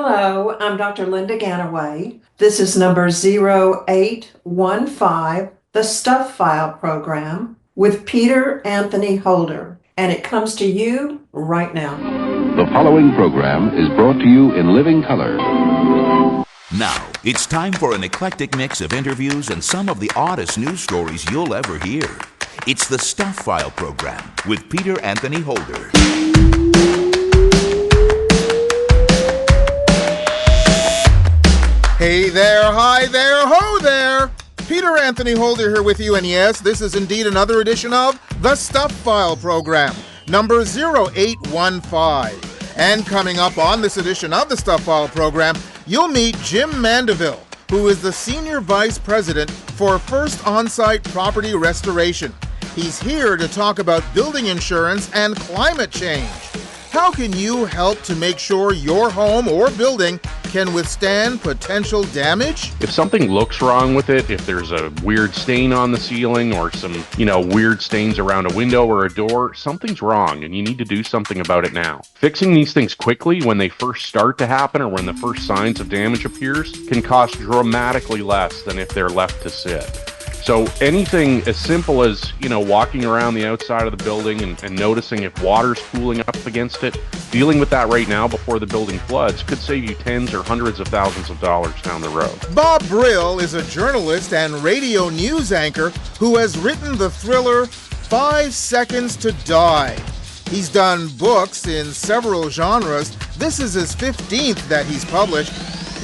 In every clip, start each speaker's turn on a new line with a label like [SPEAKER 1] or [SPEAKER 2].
[SPEAKER 1] Hello, I'm Dr. Linda Ganaway. This is number 0815, the Stuff File program with Peter Anthony Holder, and it comes to you right now.
[SPEAKER 2] The following program is brought to you in living color.
[SPEAKER 3] Now, it's time for an eclectic mix of interviews and some of the oddest news stories you'll ever hear. It's the Stuff File program with Peter Anthony Holder.
[SPEAKER 4] Hey there, hi there, ho there! Peter Anthony Holder here with you, and yes, this is indeed another edition of the Stuff File program, number 0815. And coming up on this edition of the Stuff File program, you'll meet Jim Mandeville, who is the Senior Vice President for First On-Site Property Restoration. He's here to talk about building insurance and climate change. How can you help to make sure your home or building can withstand potential damage?
[SPEAKER 5] If something looks wrong with it, if there's a weird stain on the ceiling or some, weird stains around a window or a door, something's wrong and you need to do something about it now. Fixing these things quickly when they first start to happen or when the first signs of damage appears can cost dramatically less than if they're left to sit. So anything as simple as, walking around the outside of the building and noticing if water's pooling up against it, dealing with that right now before the building floods could save you tens or hundreds of thousands of dollars down the road.
[SPEAKER 4] Bob Brill is a journalist and radio news anchor who has written the thriller 5 Seconds to Die. He's done books in several genres. This is his 15th that he's published.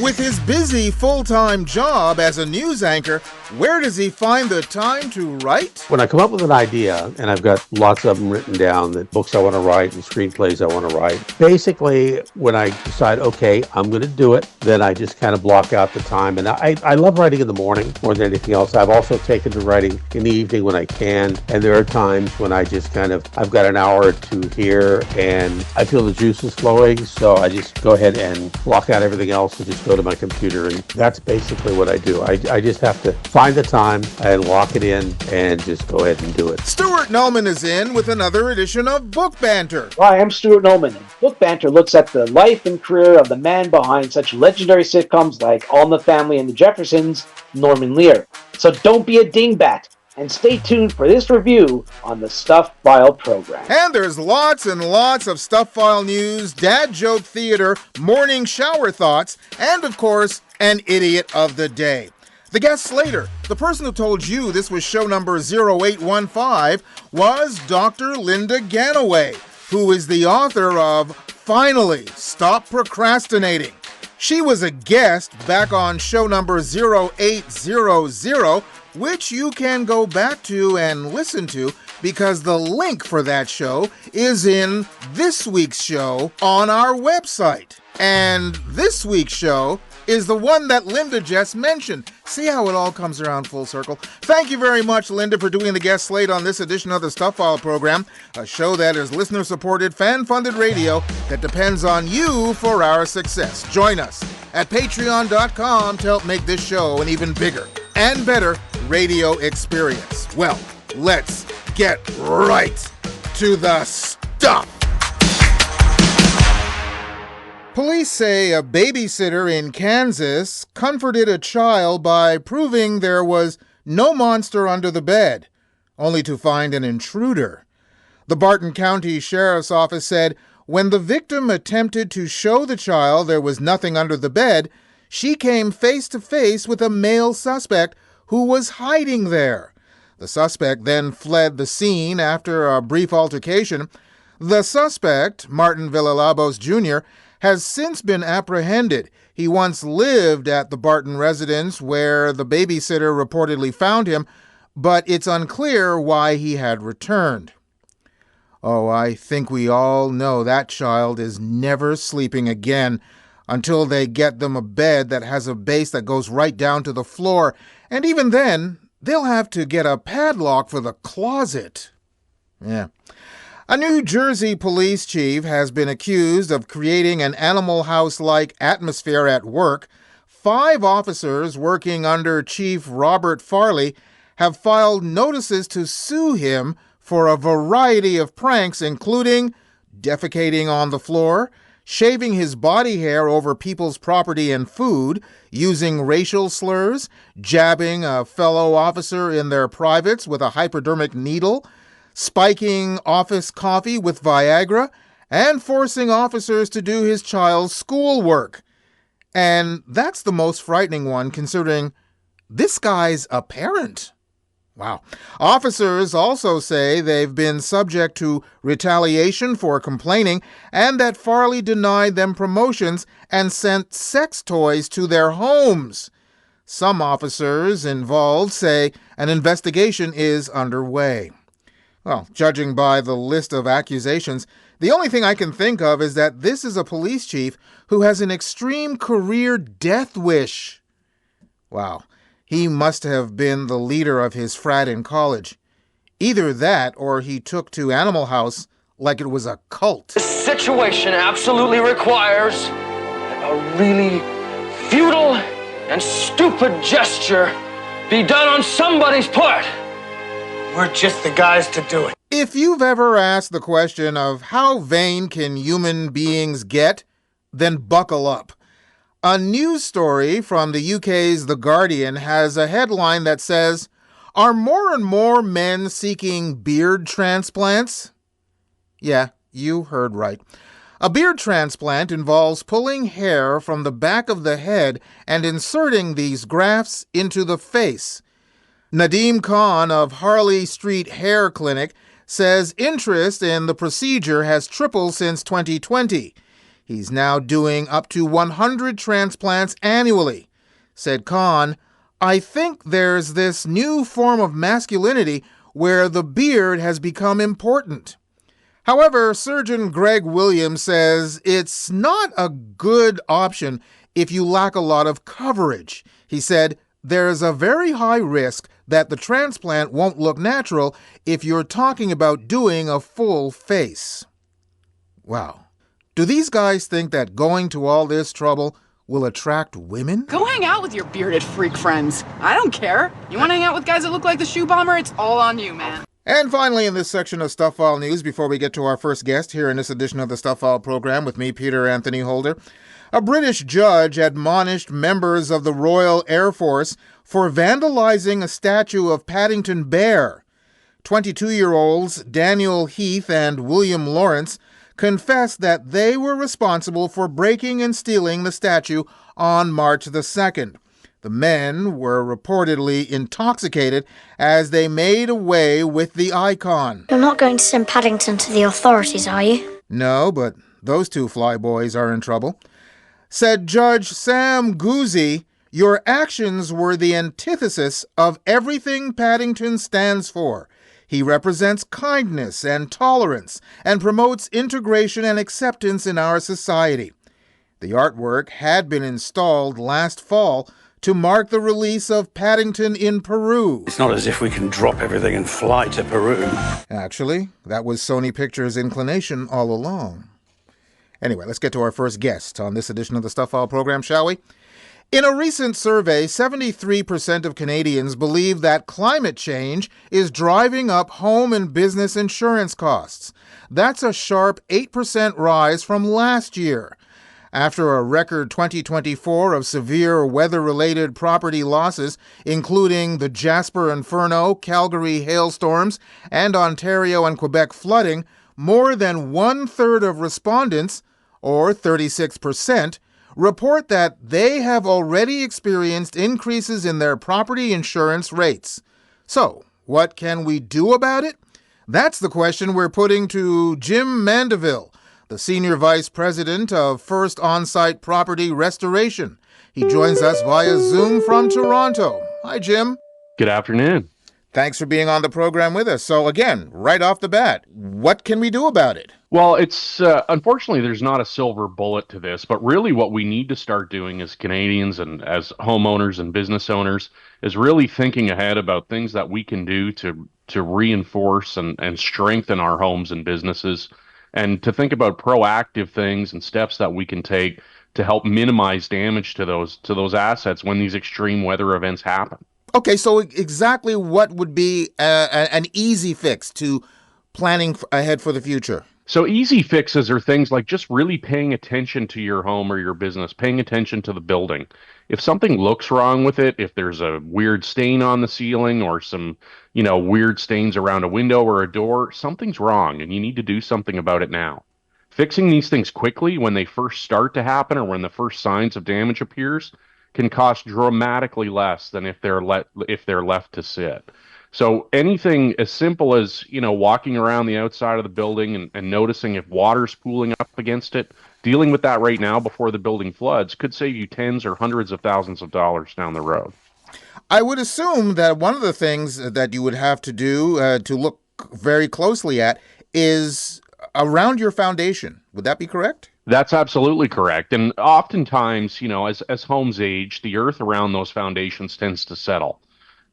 [SPEAKER 4] With his busy full-time job as a news anchor, where does he find the time to write?
[SPEAKER 6] When I come up with an idea, and I've got lots of them written down, the books I want to write and screenplays I want to write, basically when I decide, okay, I'm going to do it, then I just kind of block out the time. And I love writing in the morning more than anything else. I've also taken to writing in the evening when I can, and there are times when I just I've got an hour or two here, and I feel the juice is flowing, so I just go ahead and block out everything else and just go to my computer, and that's basically what I do. I just have to find the time and lock it in and just go ahead and do it.
[SPEAKER 4] Stuart Nulman is in with another edition of Book Banter.
[SPEAKER 7] Hi, I'm Stuart Nulman. Book Banter looks at the life and career of the man behind such legendary sitcoms like All in the Family and the Jeffersons, Norman Lear. So don't be a dingbat, and stay tuned for this review on the Stuff File program.
[SPEAKER 4] And there's lots and lots of Stuff File news, dad joke theater, morning shower thoughts, and of course, an idiot of the day. The guest later, the person who told you this was show number 0815, was Dr. Linda Ganaway, who is the author of Finally, Stop Procrastinating. She was a guest back on show number 0800, which you can go back to and listen to because the link for that show is in this week's show on our website. And this week's show is the one that Linda just mentioned. See how it all comes around full circle? Thank you very much, Linda, for doing the guest slate on this edition of the Stuff File program, a show that is listener-supported, fan-funded radio that depends on you for our success. Join us at patreon.com to help make this show an even bigger and better radio experience. Well, let's get right to the stuff. Police say a babysitter in Kansas comforted a child by proving there was no monster under the bed, only to find an intruder. The Barton County Sheriff's Office said when the victim attempted to show the child there was nothing under the bed, she came face to face with a male suspect who was hiding there. The suspect then fled the scene after a brief altercation. The suspect, Martin Villalobos Jr., has since been apprehended. He once lived at the Barton residence where the babysitter reportedly found him, but it's unclear why he had returned. Oh, I think we all know that child is never sleeping again until they get them a bed that has a base that goes right down to the floor, and even then, they'll have to get a padlock for the closet. Yeah. A New Jersey police chief has been accused of creating an Animal House-like atmosphere at work. 5 officers working under Chief Robert Farley have filed notices to sue him for a variety of pranks, including defecating on the floor, shaving his body hair over people's property and food, using racial slurs, jabbing a fellow officer in their privates with a hypodermic needle, spiking office coffee with Viagra, and forcing officers to do his child's schoolwork. And that's the most frightening one, considering this guy's a parent. Wow. Officers also say they've been subject to retaliation for complaining and that Farley denied them promotions and sent sex toys to their homes. Some officers involved say an investigation is underway. Well, judging by the list of accusations, the only thing I can think of is that this is a police chief who has an extreme career death wish. Wow. He must have been the leader of his frat in college. Either that or he took to Animal House like it was a cult.
[SPEAKER 8] This situation absolutely requires a really futile and stupid gesture be done on somebody's part. We're just the guys to do it.
[SPEAKER 4] If you've ever asked the question of how vain can human beings get, then buckle up. A news story from the UK's The Guardian has a headline that says, "Are more and more men seeking beard transplants?" Yeah, you heard right. A beard transplant involves pulling hair from the back of the head and inserting these grafts into the face. Nadeem Khan of Harley Street Hair Clinic says interest in the procedure has tripled since 2020. He's now doing up to 100 transplants annually. Said Khan, "I think there's this new form of masculinity where the beard has become important." However, surgeon Greg Williams says it's not a good option if you lack a lot of coverage. He said, "There's a very high risk that the transplant won't look natural if you're talking about doing a full face." Wow. Do these guys think that going to all this trouble will attract women?
[SPEAKER 9] Go hang out with your bearded freak friends. I don't care. You want to hang out with guys that look like the shoe bomber? It's all on you, man.
[SPEAKER 4] And finally, in this section of Stuff File News, before we get to our first guest here in this edition of the Stuff File program with me, Peter Anthony Holder, a British judge admonished members of the Royal Air Force for vandalizing a statue of Paddington Bear. 22-year-olds Daniel Heath and William Lawrence confessed that they were responsible for breaking and stealing the statue on March the 2nd. The men were reportedly intoxicated as they made away with the icon.
[SPEAKER 10] You're not going to send Paddington to the authorities, are you?
[SPEAKER 4] No, but those two flyboys are in trouble. Said Judge Sam Guzzi, "Your actions were the antithesis of everything Paddington stands for. He represents kindness and tolerance and promotes integration and acceptance in our society." The artwork had been installed last fall to mark the release of Paddington in Peru.
[SPEAKER 11] It's not as if we can drop everything and fly to Peru.
[SPEAKER 4] Actually, that was Sony Pictures' inclination all along. Anyway, let's get to our first guest on this edition of the Stuff File program, shall we? In a recent survey, 73% of Canadians believe that climate change is driving up home and business insurance costs. That's a sharp 8% rise from last year. After a record 2024 of severe weather-related property losses, including the Jasper Inferno, Calgary hailstorms, and Ontario and Quebec flooding, more than one-third of respondents, or 36%, report that they have already experienced increases in their property insurance rates. So, what can we do about it? That's the question we're putting to Jim Mandeville, the Senior Vice President of First On-Site Property Restoration. He joins us via Zoom from Toronto. Hi, Jim.
[SPEAKER 5] Good afternoon.
[SPEAKER 4] Thanks for being on the program with us. So again, right off the bat, what can we do about it?
[SPEAKER 5] Well, it's unfortunately there's not a silver bullet to this, but really what we need to start doing as Canadians and as homeowners and business owners is really thinking ahead about things that we can do to reinforce and strengthen our homes and businesses, and to think about proactive things and steps that we can take to help minimize damage to those assets when these extreme weather events happen.
[SPEAKER 4] Okay, so exactly what would be an easy fix to planning ahead for the future?
[SPEAKER 5] So easy fixes are things like just really paying attention to your home or your business, paying attention to the building. If something looks wrong with it, if there's a weird stain on the ceiling or some, weird stains around a window or a door, something's wrong and you need to do something about it now. Fixing these things quickly when they first start to happen or when the first signs of damage appears can cost dramatically less than if they're left to sit. So anything as simple as, walking around the outside of the building and noticing if water's pooling up against it, dealing with that right now before the building floods could save you tens or hundreds of thousands of dollars down the road.
[SPEAKER 4] I would assume that one of the things that you would have to do to look very closely at is around your foundation. Would that be correct?
[SPEAKER 5] That's absolutely correct. And oftentimes, as homes age, the earth around those foundations tends to settle.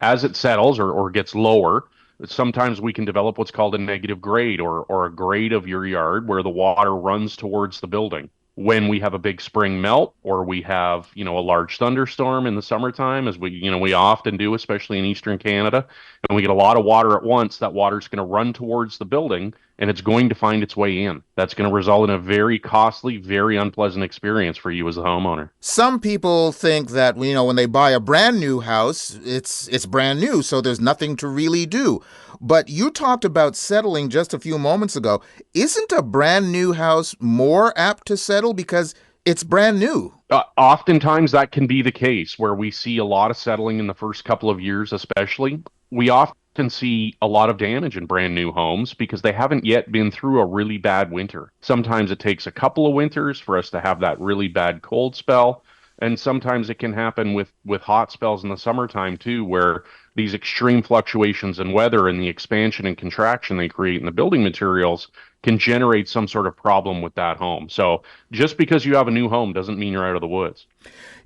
[SPEAKER 5] As it settles or gets lower, sometimes we can develop what's called a negative grade or a grade of your yard where the water runs towards the building. When we have a big spring melt or we have, a large thunderstorm in the summertime, as we often do, especially in eastern Canada, and we get a lot of water at once, that water is going to run towards the building and it's going to find its way in. That's going to result in a very costly, very unpleasant experience for you as a homeowner.
[SPEAKER 4] Some people think that, when they buy a brand new house, it's brand new, so there's nothing to really do. But you talked about settling just a few moments ago. Isn't a brand new house more apt to settle because it's brand new?
[SPEAKER 5] Oftentimes that can be the case where we see a lot of settling in the first couple of years, especially. We often see a lot of damage in brand new homes because they haven't yet been through a really bad winter. Sometimes it takes a couple of winters for us to have that really bad cold spell. And sometimes it can happen with hot spells in the summertime too, where these extreme fluctuations in weather and the expansion and contraction they create in the building materials can generate some sort of problem with that home. So just because you have a new home doesn't mean you're out of the woods.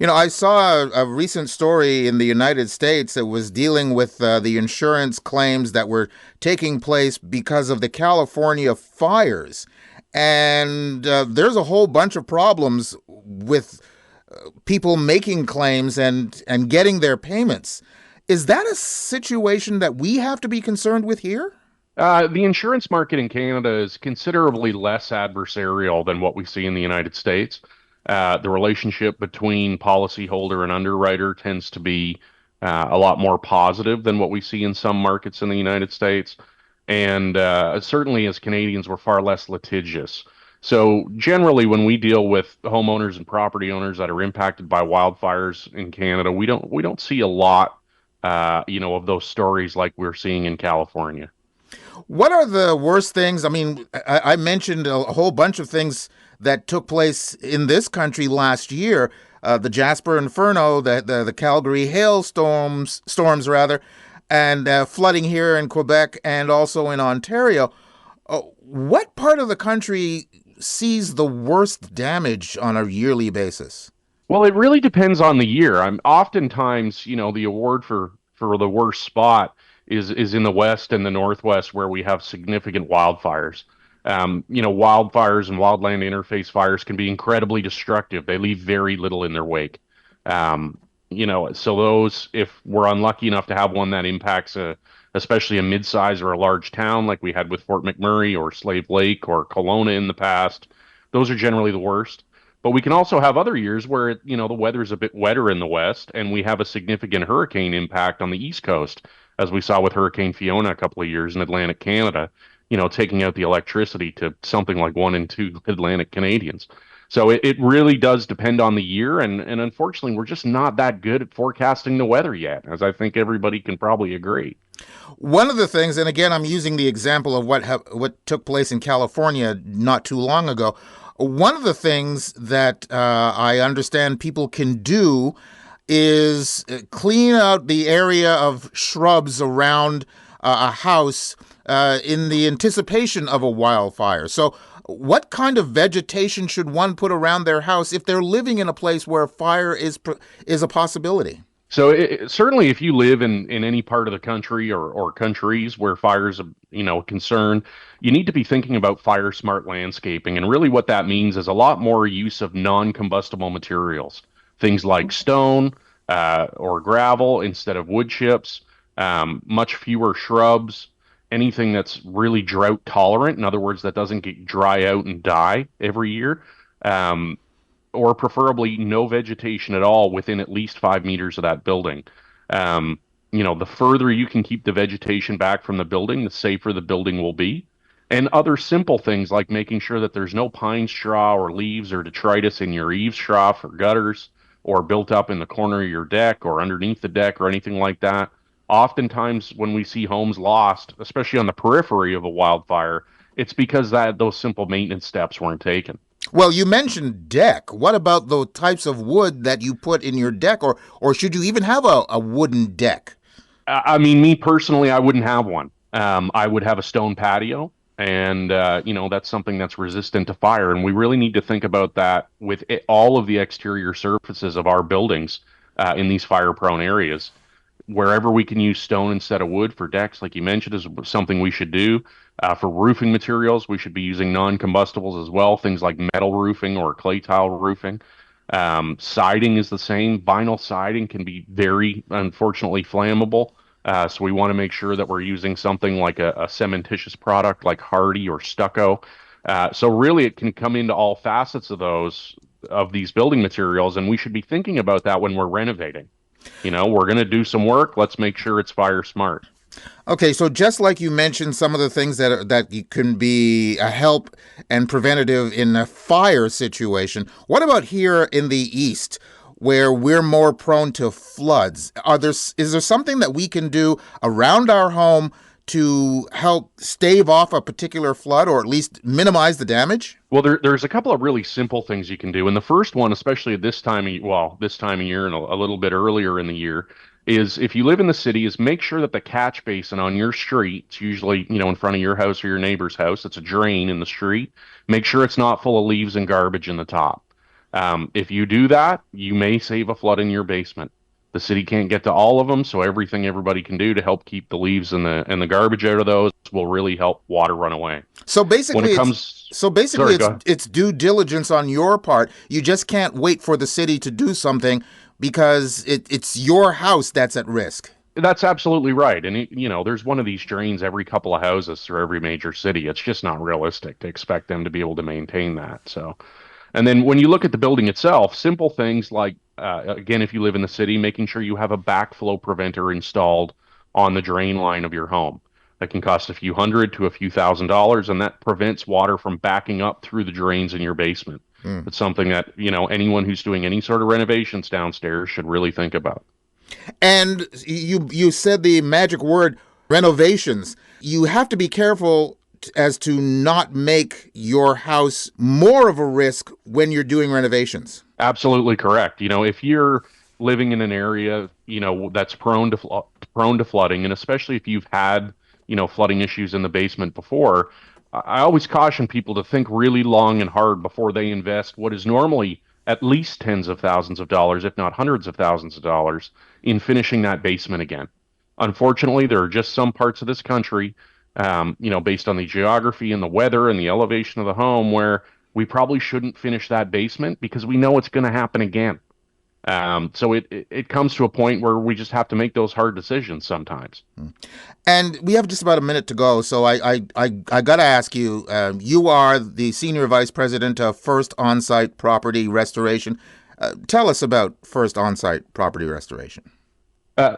[SPEAKER 4] I saw a recent story in the United States that was dealing with the insurance claims that were taking place because of the California fires. And there's a whole bunch of problems with people making claims and getting their payments. Is that a situation that we have to be concerned with here?
[SPEAKER 5] The insurance market in Canada is considerably less adversarial than what we see in the United States. The relationship between policyholder and underwriter tends to be a lot more positive than what we see in some markets in the United States. And certainly as Canadians, we're far less litigious. So generally, when we deal with homeowners and property owners that are impacted by wildfires in Canada, we don't see a lot, of those stories like we're seeing in California.
[SPEAKER 4] What are the worst things? I mean, I mentioned a whole bunch of things that took place in this country last year. The Jasper Inferno, the Calgary storms, and flooding here in Quebec and also in Ontario. What part of the country sees the worst damage on a yearly basis?
[SPEAKER 5] Well, it really depends on the year. I'm oftentimes, the award for the worst spot is in the west and the northwest where we have significant wildfires. Wildfires and wildland interface fires can be incredibly destructive. They leave very little in their wake. So those, if we're unlucky enough to have one that impacts especially a mid-size or a large town like we had with Fort McMurray or Slave Lake or Kelowna in the past, those are generally the worst. But we can also have other years where, the weather is a bit wetter in the west and we have a significant hurricane impact on the east coast, as we saw with Hurricane Fiona a couple of years in Atlantic Canada, taking out the electricity to something like 1 in 2 Atlantic Canadians. So it really does depend on the year, and unfortunately, we're just not that good at forecasting the weather yet, as I think everybody can probably agree.
[SPEAKER 4] One of the things, and again, I'm using the example of what took place in California not too long ago. One of the things that I understand people can do is clean out the area of shrubs around a house in the anticipation of a wildfire. So what kind of vegetation should one put around their house if they're living in a place where fire is a possibility?
[SPEAKER 5] So certainly if you live in any part of the country or countries where fire's a concern, you need to be thinking about fire smart landscaping. And really what that means is a lot more use of non-combustible materials, things like stone or gravel instead of wood chips, much fewer shrubs, anything that's really drought tolerant, in other words, that doesn't get dry out and die every year, or preferably no vegetation at all within at least 5 meters of that building. The further you can keep the vegetation back from the building, the safer the building will be. And other simple things like making sure that there's no pine straw or leaves or detritus in your eaves trough or gutters or built up in the corner of your deck or underneath the deck or anything like that. Oftentimes, when we see homes lost, especially on the periphery of a wildfire, it's because those simple maintenance steps weren't taken.
[SPEAKER 4] Well, you mentioned deck. What about the types of wood that you put in your deck, or should you even have a wooden deck?
[SPEAKER 5] I mean, me personally, I wouldn't have one. I would have a stone patio, and that's something that's resistant to fire. And we really need to think about that with all of the exterior surfaces of our buildings in these fire-prone areas. Wherever we can use stone instead of wood for decks, like you mentioned, is something we should do. For roofing materials, we should be using non-combustibles as well, things like metal roofing or clay tile roofing. Siding is the same. Vinyl siding can be very, unfortunately, flammable. So we want to make sure that we're using something like a cementitious product like hardy or stucco. So really, it can come into all facets of these building materials, and we should be thinking about that when we're renovating. We're going to do some work. Let's make sure it's fire smart.
[SPEAKER 4] Okay, so just like you mentioned, some of the things that can be a help and preventative in a fire situation. What about here in the East, where we're more prone to floods? Is there something that we can do around our home to help stave off a particular flood, or at least minimize the damage?
[SPEAKER 5] Well, there's a couple of really simple things you can do. And the first one, especially at this time of year and a little bit earlier in the year, is if you live in the city, is make sure that the catch basin on your street, it's usually, in front of your house or your neighbor's house, it's a drain in the street, make sure it's not full of leaves and garbage in the top. If you do that, you may save a flood in your basement. The city can't get to all of them, so everything everybody can do to help keep the leaves and the garbage out of those will really help water run away.
[SPEAKER 4] So basically, it's due diligence on your part. You just can't wait for the city to do something because it's your house that's at risk.
[SPEAKER 5] That's absolutely right. And, there's one of these drains every couple of houses through every major city. It's just not realistic to expect them to be able to maintain that. So, and then when you look at the building itself, simple things like, again, if you live in the city, making sure you have a backflow preventer installed on the drain line of your home. That can cost a few $100 to a few $1,000s, and that prevents water from backing up through the drains in your basement. It's something that, anyone who's doing any sort of renovations downstairs should really think about.
[SPEAKER 4] And you said the magic word, renovations. You have to be careful as to not make your house more of a risk when you're doing renovations.
[SPEAKER 5] Absolutely correct. If you're living in an area, that's prone to flooding, and especially if you've had, flooding issues in the basement before, I always caution people to think really long and hard before they invest what is normally at least tens of thousands of dollars, if not hundreds of thousands of dollars, in finishing that basement again. Unfortunately, there are just some parts of this country, based on the geography and the weather and the elevation of the home, where we probably shouldn't finish that basement because we know it's going to happen again. So it comes to a point where we just have to make those hard decisions sometimes.
[SPEAKER 4] And we have just about a minute to go, so I got to ask you, you are the Senior Vice President of First On-Site Property Restoration. Tell us about First On-Site Property Restoration.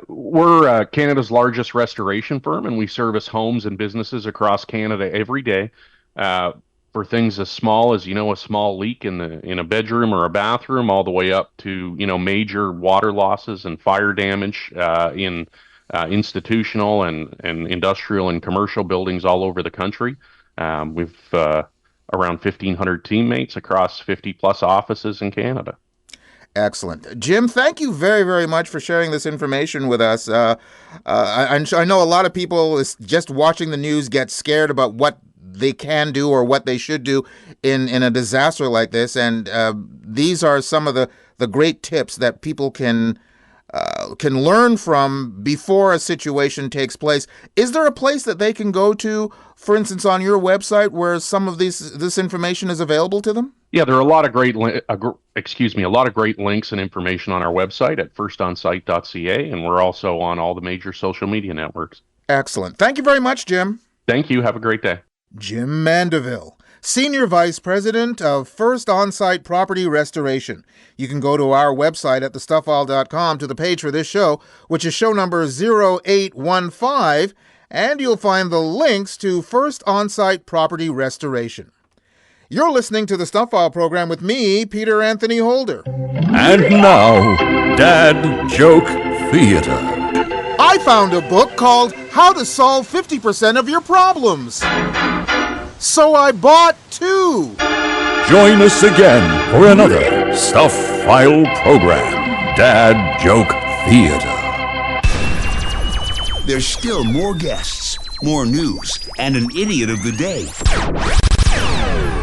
[SPEAKER 5] We're Canada's largest restoration firm, and we service homes and businesses across Canada every day. For things as small as, a small leak in a bedroom or a bathroom, all the way up to, major water losses and fire damage in institutional and industrial and commercial buildings all over the country. We've around 1,500 teammates across 50 plus offices in Canada.
[SPEAKER 4] Excellent. Jim, thank you very, very much for sharing this information with us. I know a lot of people just watching the news get scared about what they can do or what they should do in a disaster like this. And these are some of the great tips that people can learn from before a situation takes place. Is there a place that they can go to, for instance, on your website, where some of this information is available to them?
[SPEAKER 5] Yeah, there are a lot of great links and information on our website at firstonsite.ca, and we're also on all the major social media networks.
[SPEAKER 4] Excellent. Thank you very much, Jim.
[SPEAKER 5] Thank you. Have a great day.
[SPEAKER 4] Jim Mandeville, Senior Vice President of First On-Site Property Restoration. You can go to our website at thestufffile.com to the page for this show, which is show number 0815, and you'll find the links to First On-Site Property Restoration. You're listening to the Stuff File program with me, Peter Anthony Holder.
[SPEAKER 12] And now, Dad Joke Theater.
[SPEAKER 4] I found a book called How to Solve 50% of Your Problems. So I bought 2.
[SPEAKER 12] Join us again for another Stuff File program, Dad Joke Theater.
[SPEAKER 3] There's still more guests, more news, and an idiot of the day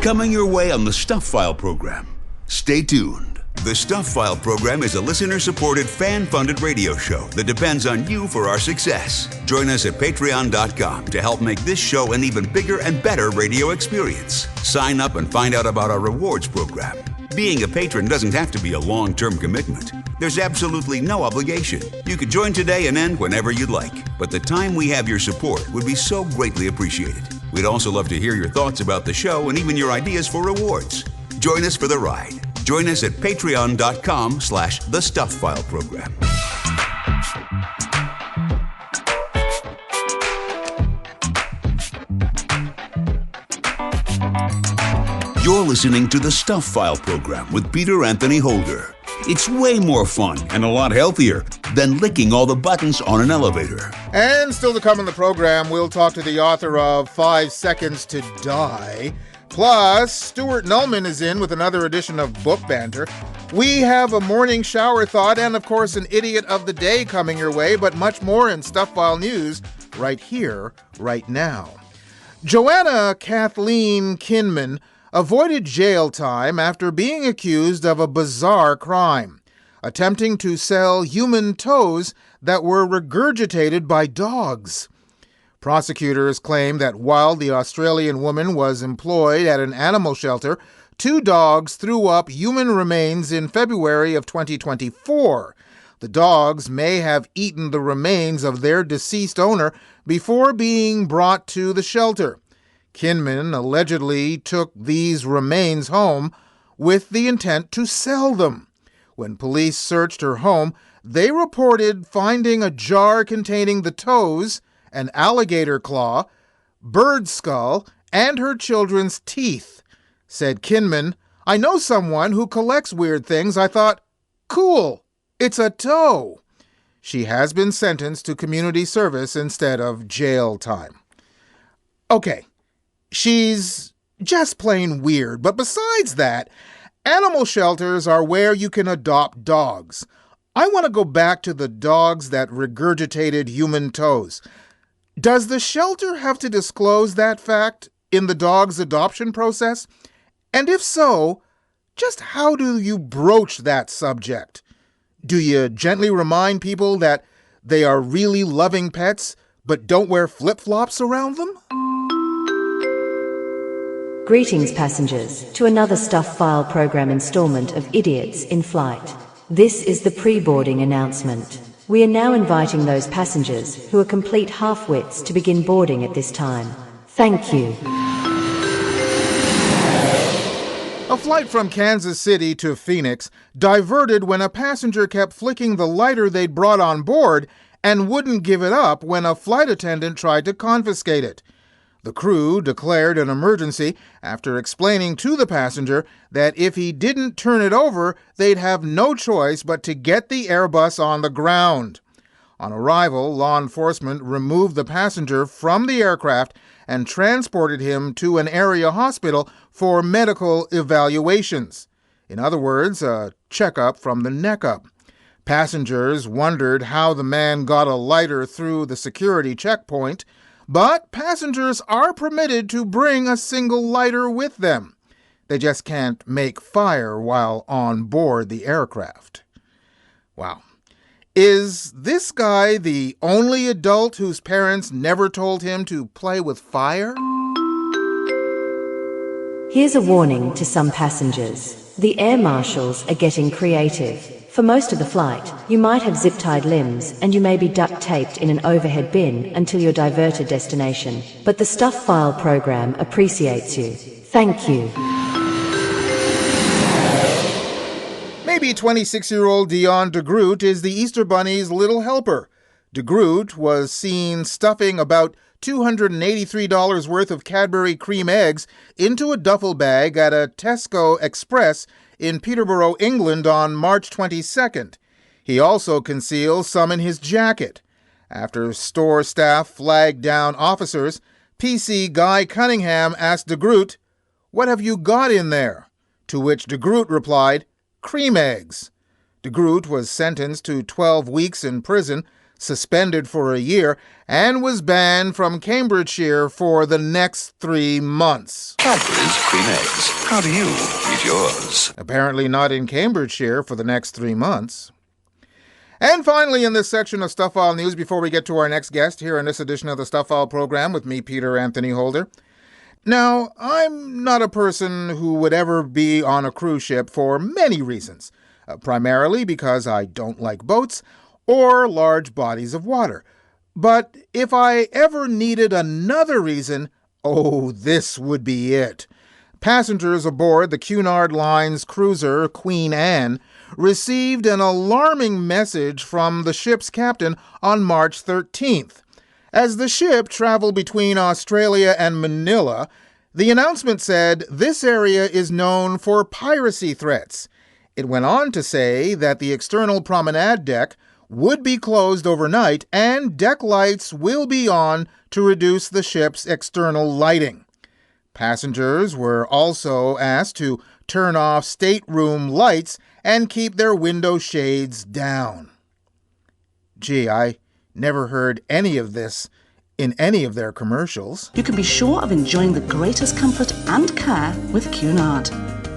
[SPEAKER 3] coming your way on the Stuff File program. Stay tuned. The Stuff File program is a listener-supported, fan-funded radio show that depends on you for our success. Join us at patreon.com to help make this show an even bigger and better radio experience. Sign up and find out about our rewards program. Being a patron doesn't have to be a long-term commitment. There's absolutely no obligation. You could join today and end whenever you'd like, but the time we have your support would be so greatly appreciated. We'd also love to hear your thoughts about the show and even your ideas for rewards. Join us for the ride. Join us at patreon.com/The Stuff File program. You're listening to The Stuff File program with Peter Anthony Holder. It's way more fun and a lot healthier than licking all the buttons on an elevator.
[SPEAKER 4] And still to come in the program, we'll talk to the author of 5 Seconds to Die. Plus, Stuart Nulman is in with another edition of Book Banter. We have a morning shower thought and, of course, an idiot of the day coming your way, but much more in Stuff File News right here, right now. Joanna Kathleen Kinman avoided jail time after being accused of a bizarre crime, attempting to sell human toes that were regurgitated by dogs. Prosecutors claim that while the Australian woman was employed at an animal shelter, 2 dogs threw up human remains in February of 2024. The dogs may have eaten the remains of their deceased owner before being brought to the shelter. Kinman allegedly took these remains home with the intent to sell them. When police searched her home, they reported finding a jar containing the toes, an alligator claw, bird skull, and her children's teeth. Said Kinman, "I know someone who collects weird things. I thought, cool, it's a toe." She has been sentenced to community service instead of jail time. Okay. She's just plain weird, but besides that, animal shelters are where you can adopt dogs. I want to go back to the dogs that regurgitated human toes. Does the shelter have to disclose that fact in the dog's adoption process? And if so, just how do you broach that subject? Do you gently remind people that they are really loving pets, but don't wear flip-flops around them?
[SPEAKER 13] Greetings, passengers, to another Stuff File program installment of Idiots in Flight. This is the pre-boarding announcement. We are now inviting those passengers who are complete half-wits to begin boarding at this time. Thank you.
[SPEAKER 4] A flight from Kansas City to Phoenix diverted when a passenger kept flicking the lighter they'd brought on board and wouldn't give it up when a flight attendant tried to confiscate it. The crew declared an emergency after explaining to the passenger that if he didn't turn it over, they'd have no choice but to get the Airbus on the ground. On arrival, law enforcement removed the passenger from the aircraft and transported him to an area hospital for medical evaluations. In other words, a checkup from the neck up. Passengers wondered how the man got a lighter through the security checkpoint, but passengers are permitted to bring a single lighter with them. They just can't make fire while on board the aircraft. Wow. Is this guy the only adult whose parents never told him to play with fire?
[SPEAKER 13] Here's a warning to some passengers. The air marshals are getting creative. For most of the flight, you might have zip-tied limbs and you may be duct-taped in an overhead bin until your diverted destination. But the Stuff File program appreciates you. Thank you.
[SPEAKER 4] Maybe 26-year-old Dion DeGroot is the Easter Bunny's little helper. DeGroot was seen stuffing about $283 worth of Cadbury cream eggs into a duffel bag at a Tesco Express in Peterborough, England on March 22nd. He also conceals some in his jacket. After store staff flagged down officers, PC Guy Cunningham asked DeGroot, "What have you got in there?" To which DeGroot replied, "Cream eggs." DeGroot was sentenced to 12 weeks in prison, suspended for a year, and was banned from Cambridgeshire for the next 3 months.
[SPEAKER 3] Cadbury's cream eggs. How do you eat yours?
[SPEAKER 4] Apparently not in Cambridgeshire for the next 3 months. And finally, in this section of Stuff File News, before we get to our next guest here in this edition of the Stuff File program with me, Peter Anthony Holder. Now, I'm not a person who would ever be on a cruise ship for many reasons. Primarily because I don't like boats or large bodies of water. But if I ever needed another reason, oh, this would be it. Passengers aboard the Cunard Line's cruiser Queen Anne received an alarming message from the ship's captain on March 13th. As the ship traveled between Australia and Manila, the announcement said this area is known for piracy threats. It went on to say that the external promenade deck would be closed overnight and deck lights will be on to reduce the ship's external lighting. Passengers were also asked to turn off stateroom lights and keep their window shades down. Gee, I never heard any of this in any of their commercials.
[SPEAKER 14] You can be sure of enjoying the greatest comfort and care with Cunard.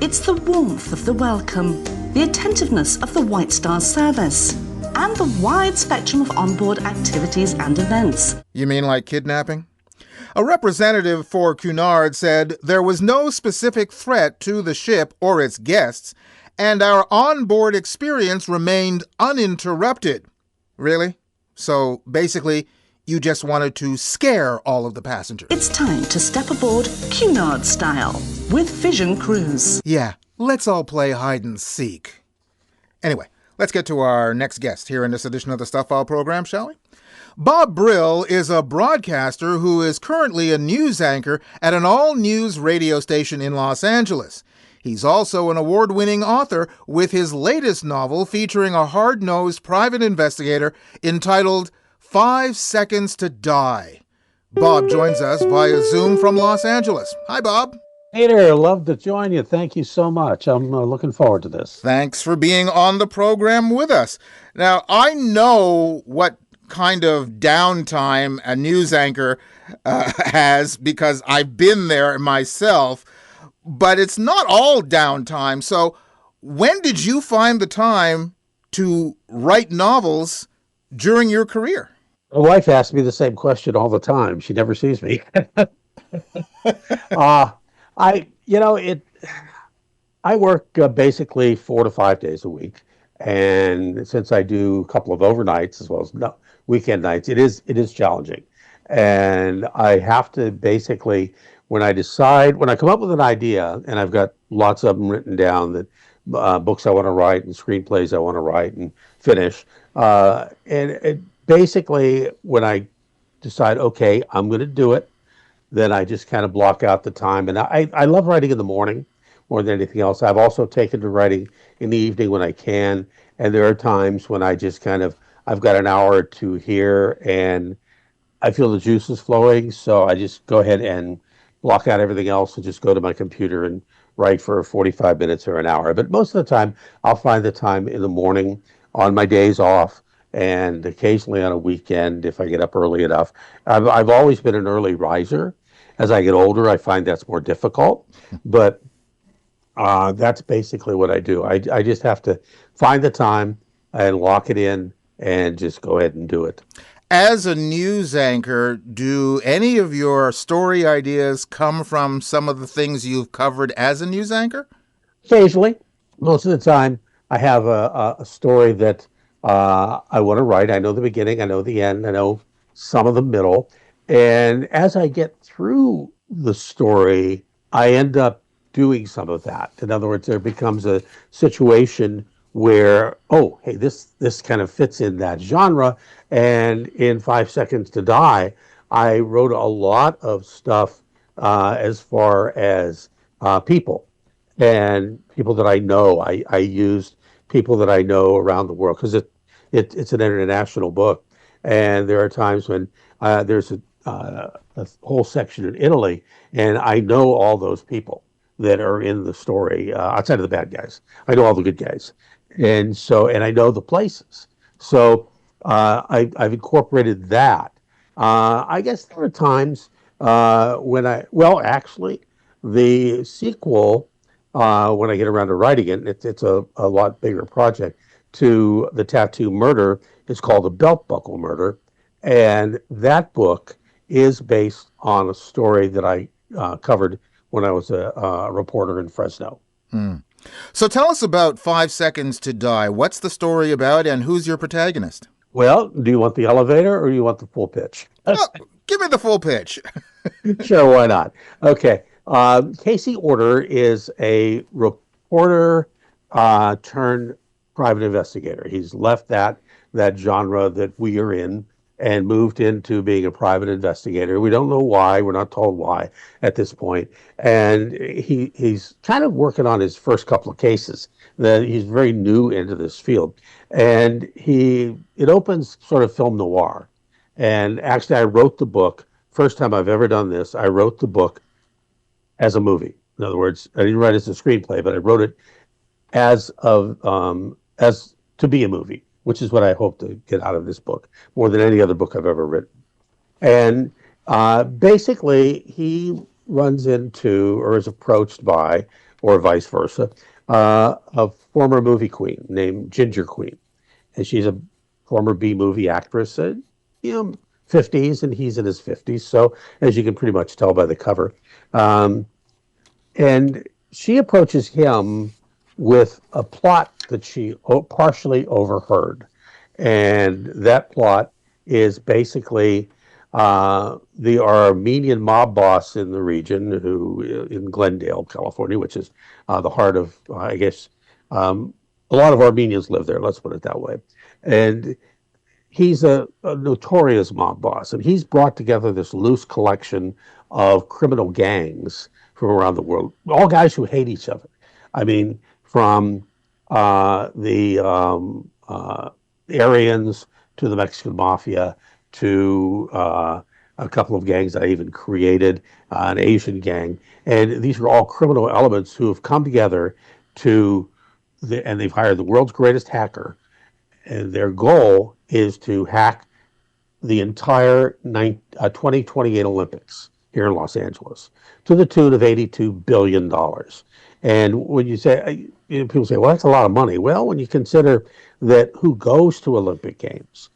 [SPEAKER 14] It's the warmth of the welcome, the attentiveness of the White Star service, and the wide spectrum of onboard activities and events.
[SPEAKER 4] You mean like kidnapping? A representative for Cunard said there was no specific threat to the ship or its guests, and our onboard experience remained uninterrupted. Really? So basically, you just wanted to scare all of the passengers.
[SPEAKER 14] It's time to step aboard Cunard style with Vision Cruise.
[SPEAKER 4] Yeah, let's all play hide and seek. Anyway, let's get to our next guest here in this edition of the Stuff File program, shall we? Bob Brill is a broadcaster who is currently a news anchor at an all-news radio station in Los Angeles. He's also an award-winning author with his latest novel featuring a hard-nosed private investigator entitled 5 Seconds to Die. Bob joins us via Zoom from Los Angeles. Hi, Bob.
[SPEAKER 6] Peter, love to join you. Thank you so much. I'm looking forward to this.
[SPEAKER 4] Thanks for being on the program with us. Now, I know what kind of downtime a news anchor has because I've been there myself, but it's not all downtime. So when did you find the time to write novels during your career?
[SPEAKER 6] My wife asks me the same question all the time. She never sees me. I work basically 4 to 5 days a week, and since I do a couple of overnights as well as weekend nights, it is challenging, and I have to basically when I come up with an idea, and I've got lots of them written down that books I want to write and screenplays I want to write and finish, basically when I decide, okay, I'm going to do it, then I just kind of block out the time. And I love writing in the morning more than anything else. I've also taken to writing in the evening when I can. And there are times when I just I've got an hour or two here and I feel the juices flowing. So I just go ahead and block out everything else and just go to my computer and write for 45 minutes or an hour. But most of the time, I'll find the time in the morning on my days off, and occasionally on a weekend if I get up early enough. I've always been an early riser. As I get older, I find that's more difficult, but that's basically what I do. I just have to find the time and lock it in and just go ahead and do it.
[SPEAKER 4] As a news anchor, do any of your story ideas come from some of the things you've covered as a news anchor?
[SPEAKER 6] Occasionally. Most of the time, I have a story that I want to write. I know the beginning, I know the end, I know some of the middle. And as I get through the story, I end up doing some of that. In other words, there becomes a situation where, oh, hey, this kind of fits in that genre. And in 5 Seconds to Die, I wrote a lot of stuff as far as people and people that I know. I used people that I know around the world because it's an international book, and there are times when there's a whole section in Italy, and I know all those people that are in the story outside of the bad guys. I know all the good guys, and I know the places. So I've incorporated that. I guess there are times actually, the sequel, when I get around to writing it, it's a lot bigger project, to the tattoo murder, is called The Belt Buckle Murder. And that book is based on a story that I covered when I was a reporter in Fresno.
[SPEAKER 4] So tell us about 5 Seconds to Die. What's the story about, and who's your protagonist?
[SPEAKER 6] Well, do you want the elevator or you want the full pitch?
[SPEAKER 4] Give me the full pitch.
[SPEAKER 6] Sure, why not? Okay. Casey Order is a reporter turned private investigator. He's left that genre that we are in and moved into being a private investigator. We don't know why. We're not told why at this point. And he's kind of working on his first couple of cases. He's very new into this field. And it opens sort of film noir. And actually, I wrote the book. First time I've ever done this, I wrote the book as a movie. In other words, I didn't write it as a screenplay, but I wrote it as to be a movie, which is what I hope to get out of this book more than any other book I've ever written. And basically, he runs into or is approached by, or vice versa, a former movie queen named Ginger Queen, and she's a former B-movie actress. 50s, and he's in his 50s. So, as you can pretty much tell by the cover. And she approaches him with a plot that she partially overheard. And that plot is basically the Armenian mob boss in the region, in Glendale, California, which is the heart of, I guess, a lot of Armenians live there, let's put it that way. And he's a notorious mob boss, and he's brought together this loose collection of criminal gangs from around the world, all guys who hate each other. I mean, from the Aryans to the Mexican Mafia to a couple of gangs I even created, an Asian gang. And these are all criminal elements who have come together and they've hired the world's greatest hacker. And their goal is to hack the entire 2028 Olympics here in Los Angeles to the tune of $82 billion. And when you say, people say, well, that's a lot of money. Well, when you consider that who goes to Olympic Games,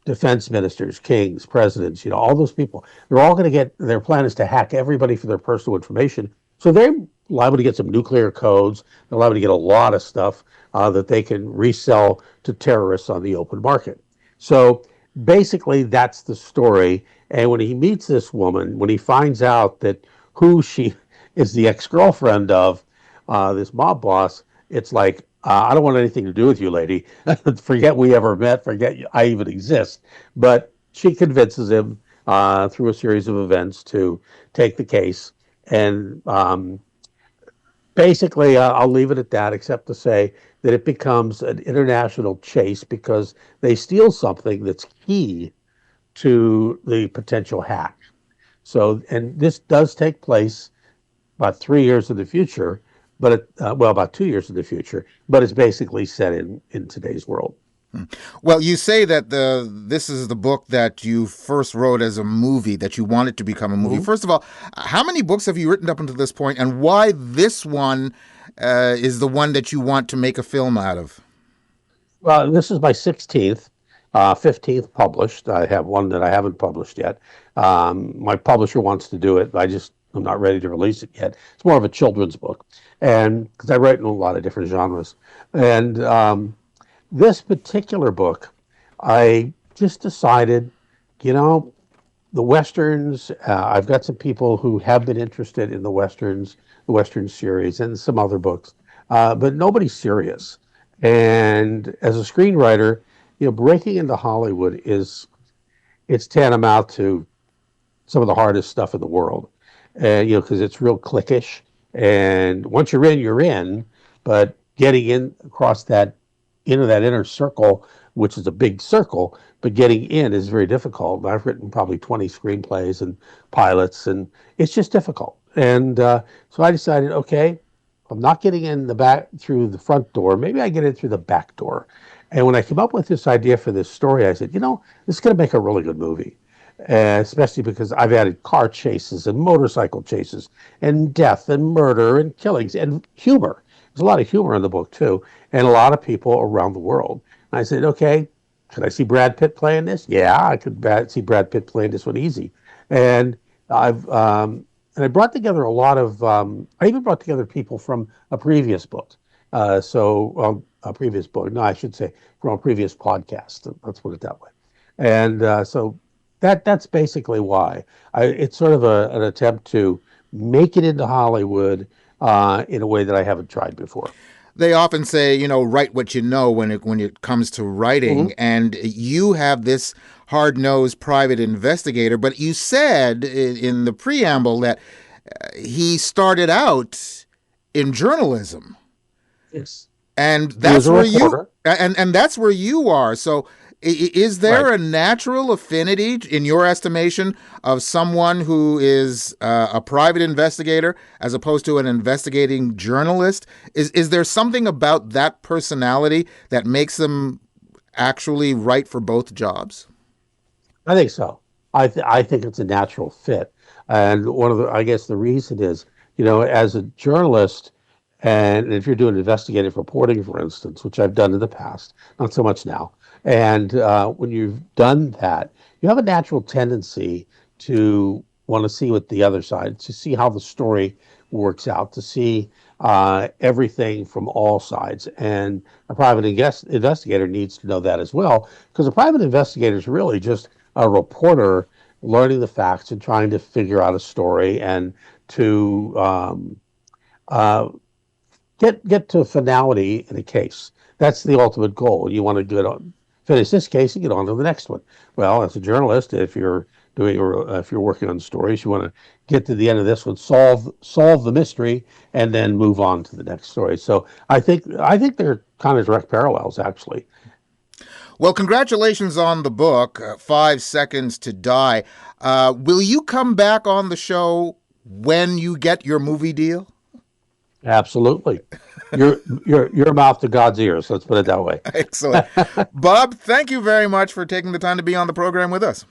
[SPEAKER 6] defense ministers, kings, presidents, all those people, they're all going to get, their plan is to hack everybody for their personal information. So they're liable to get some nuclear codes. They're liable to get a lot of stuff that they can resell to terrorists on the open market. So basically, that's the story. And when he meets this woman, when he finds out that who she is the ex-girlfriend of this mob boss, it's like, I don't want anything to do with you, lady. Forget we ever met. Forget I even exist. But she convinces him through a series of events to take the case. And basically, I'll leave it at that, except to say that it becomes an international chase because they steal something that's key to the potential hack. So, and this does take place about 3 years in the future, but about 2 years in the future, but it's basically set in today's world.
[SPEAKER 4] Well, you say that this is the book that you first wrote as a movie, that you wanted to become a movie. Mm-hmm. First of all, how many books have you written up until this point, and why this one is the one that you want to make a film out of?
[SPEAKER 6] Well, this is my 16th, 15th published. I have one that I haven't published yet. My publisher wants to do it, but I'm not ready to release it yet. It's more of a children's book, and because I write in a lot of different genres. And this particular book, I just decided, the Westerns, I've got some people who have been interested in the Westerns, the Western series, and some other books, but nobody's serious. And as a screenwriter, breaking into Hollywood it's tantamount to some of the hardest stuff in the world. And, because it's real cliquish. And once you're in, but getting in across into that inner circle, which is a big circle, but getting in is very difficult. I've written probably 20 screenplays and pilots, and it's just difficult. And so I decided, okay, I'm not getting in the back through the front door. Maybe I get in through the back door. And when I came up with this idea for this story, I said, this is going to make a really good movie. Especially because I've added car chases and motorcycle chases and death and murder and killings and humor. There's a lot of humor in the book, too, and a lot of people around the world. And I said, okay, could I see Brad Pitt playing this? Yeah, I could see Brad Pitt playing this one easy. And I brought together a lot of, I even brought together people from a previous book. A previous book, no, I should say from a previous podcast. Let's put it that way. And so that's basically why. It's sort of an attempt to make it into Hollywood in a way that I haven't tried before.
[SPEAKER 4] They often say, write what you know when it comes to writing. Mm-hmm. And you have this hard-nosed private investigator, but you said in the preamble that he started out in journalism.
[SPEAKER 6] Yes.
[SPEAKER 4] And that's where and that's where you are. So is there a natural affinity, in your estimation, of someone who is a private investigator as opposed to an investigating journalist? Is there something about that personality that makes them actually right for both jobs?
[SPEAKER 6] I think so. I think it's a natural fit. And I guess the reason is, as a journalist, and if you're doing investigative reporting, for instance, which I've done in the past, not so much now, and when you've done that, you have a natural tendency to want to see what the other side, to see how the story works out, to see everything from all sides. And a private investigator needs to know that as well, because a private investigator is really just a reporter learning the facts and trying to figure out a story and to get to a finality in a case. That's the ultimate goal. You want to finish this case and get on to the next one. Well, as a journalist, if you're working on stories, you want to get to the end of this one, solve the mystery, and then move on to the next story. So I think they're kind of direct parallels, actually.
[SPEAKER 4] Well, congratulations on the book, 5 Seconds to Die. Will you come back on the show when you get your movie deal?
[SPEAKER 6] Absolutely. Your mouth to God's ears. Let's put it that way.
[SPEAKER 4] Excellent. Bob, thank you very much for taking the time to be on the program with us.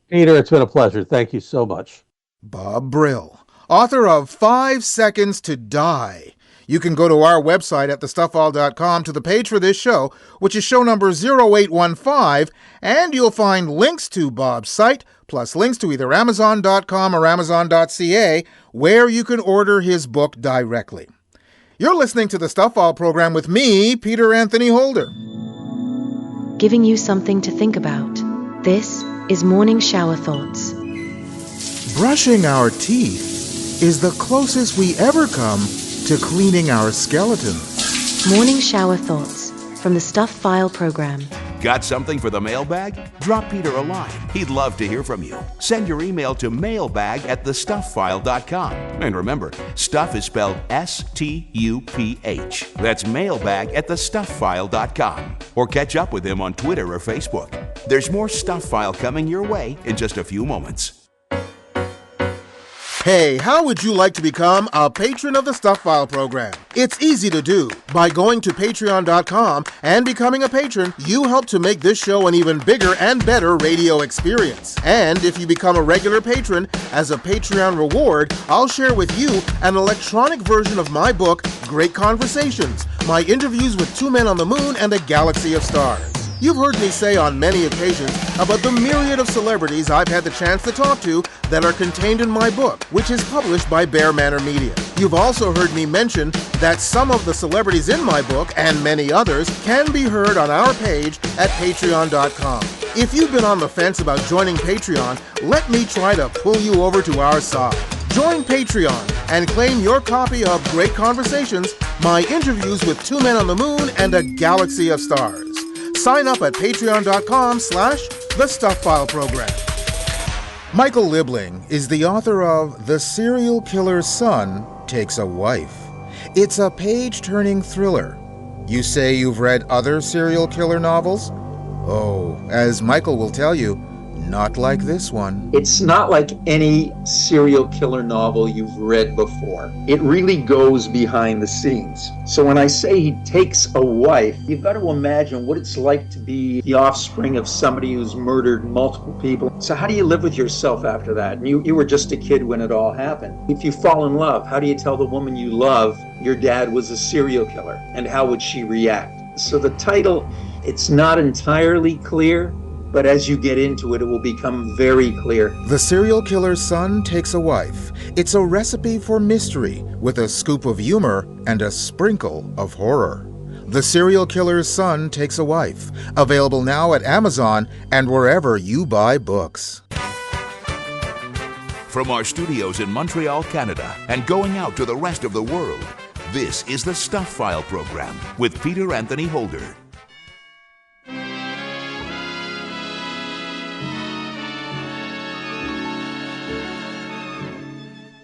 [SPEAKER 6] Peter, it's been a pleasure. Thank you so much.
[SPEAKER 4] Bob Brill, author of 5 Seconds to Die. You can go to our website at thestuffall.com to the page for this show, which is show number 0815, and you'll find links to Bob's site, plus links to either Amazon.com or Amazon.ca, where you can order his book directly. You're listening to the Stuffall program with me, Peter Anthony Holder.
[SPEAKER 13] Giving you something to think about. This is Morning Shower Thoughts.
[SPEAKER 4] Brushing our teeth is the closest we ever come to cleaning our skeletons.
[SPEAKER 13] Morning Shower Thoughts from the Stuff File program.
[SPEAKER 3] Got something for the mailbag? Drop Peter a line. He'd love to hear from you. Send your email to mailbag@thestuffile.com. And remember, stuff is spelled S-T-U-P-H. That's mailbag@thestuffile.com. Or catch up with him on Twitter or Facebook. There's more Stuff File coming your way in just a few moments.
[SPEAKER 4] Hey, how would you like to become a patron of the Stuff File program? It's easy to do. By going to patreon.com and becoming a patron, you help to make this show an even bigger and better radio experience. And if you become a regular patron, as a Patreon reward, I'll share with you an electronic version of my book, Great Conversations, my interviews with 2 men on the moon and a galaxy of stars. You've heard me say on many occasions about the myriad of celebrities I've had the chance to talk to that are contained in my book, which is published by Bear Manor Media. You've also heard me mention that some of the celebrities in my book, and many others, can be heard on our page at patreon.com. If you've been on the fence about joining Patreon, let me try to pull you over to our side. Join Patreon and claim your copy of Great Conversations, my interviews with two men on the moon and a galaxy of stars. Sign up at patreon.com/The Stuff File Program. Michael Liebling is the author of The Serial Killer's Son Takes a Wife. It's a page-turning thriller. You say you've read other serial killer novels? Oh, as Michael will tell you, not like this one.
[SPEAKER 15] It's not like any serial killer novel you've read before. It really goes behind the scenes. So when I say he takes a wife, you've got to imagine what it's like to be the offspring of somebody who's murdered multiple people. So how do you live with yourself after that? You were just a kid when it all happened. If you fall in love, how do you tell the woman you love your dad was a serial killer? And how would she react? So the title, it's not entirely clear, but as you get into it, it will become very clear.
[SPEAKER 4] The Serial Killer's Son Takes a Wife. It's a recipe for mystery with a scoop of humor and a sprinkle of horror. The Serial Killer's Son Takes a Wife. Available now at Amazon and wherever you buy books.
[SPEAKER 3] From our studios in Montreal, Canada, and going out to the rest of the world, this is the Stuff File program with Peter Anthony Holder.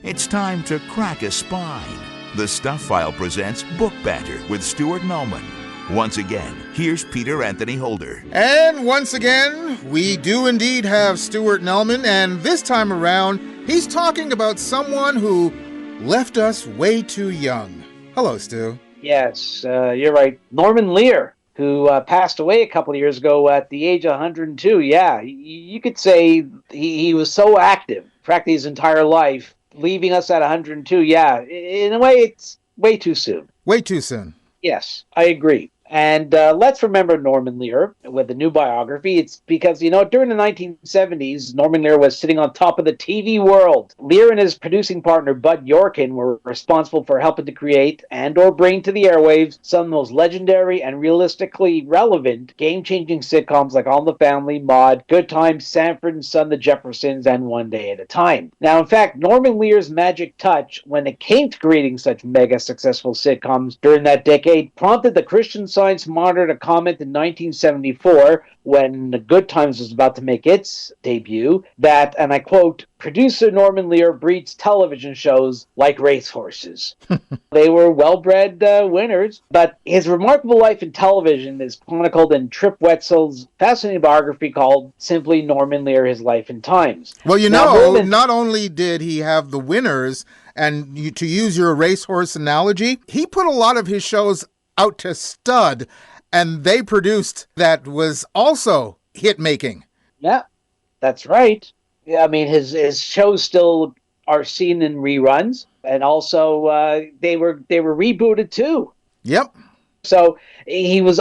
[SPEAKER 3] It's time to crack a spine. The Stuff File presents Book Banter with Stuart Nulman. Once again, here's Peter Anthony Holder.
[SPEAKER 4] And once again, we do indeed have Stuart Nulman, and this time around, he's talking about someone who left us way too young. Hello, Stu.
[SPEAKER 7] Yes, you're right. Norman Lear, who passed away a couple of years ago at the age of 102. Yeah, you could say he was so active, practically his entire life, leaving us at 102. Yeah, in a way, it's way too soon.
[SPEAKER 4] Way too soon.
[SPEAKER 7] Yes, I agree. And let's remember Norman Lear with the new biography. It's because, during the 1970s, Norman Lear was sitting on top of the TV world. Lear and his producing partner, Bud Yorkin, were responsible for helping to create and or bring to the airwaves some of the most legendary and realistically relevant, game-changing sitcoms like All in the Family, Maude, Good Times, Sanford and Son, The Jeffersons, and One Day at a Time. Now, in fact, Norman Lear's magic touch when it came to creating such mega successful sitcoms during that decade prompted the Christian Science Monitor to comment in 1974 when The Good Times was about to make its debut that, and I quote, "Producer Norman Lear breeds television shows like racehorses." They were well-bred winners, but his remarkable life in television is chronicled in Trip Wetzel's fascinating biography called simply Norman Lear, His Life and Times.
[SPEAKER 4] Well, not only did he have the winners, and to use your racehorse analogy, he put a lot of his shows out to stud, and they produced that was also hit-making.
[SPEAKER 7] Yeah, that's right. Yeah, I mean, his shows still are seen in reruns, and also they were rebooted too.
[SPEAKER 4] Yep.
[SPEAKER 7] So he was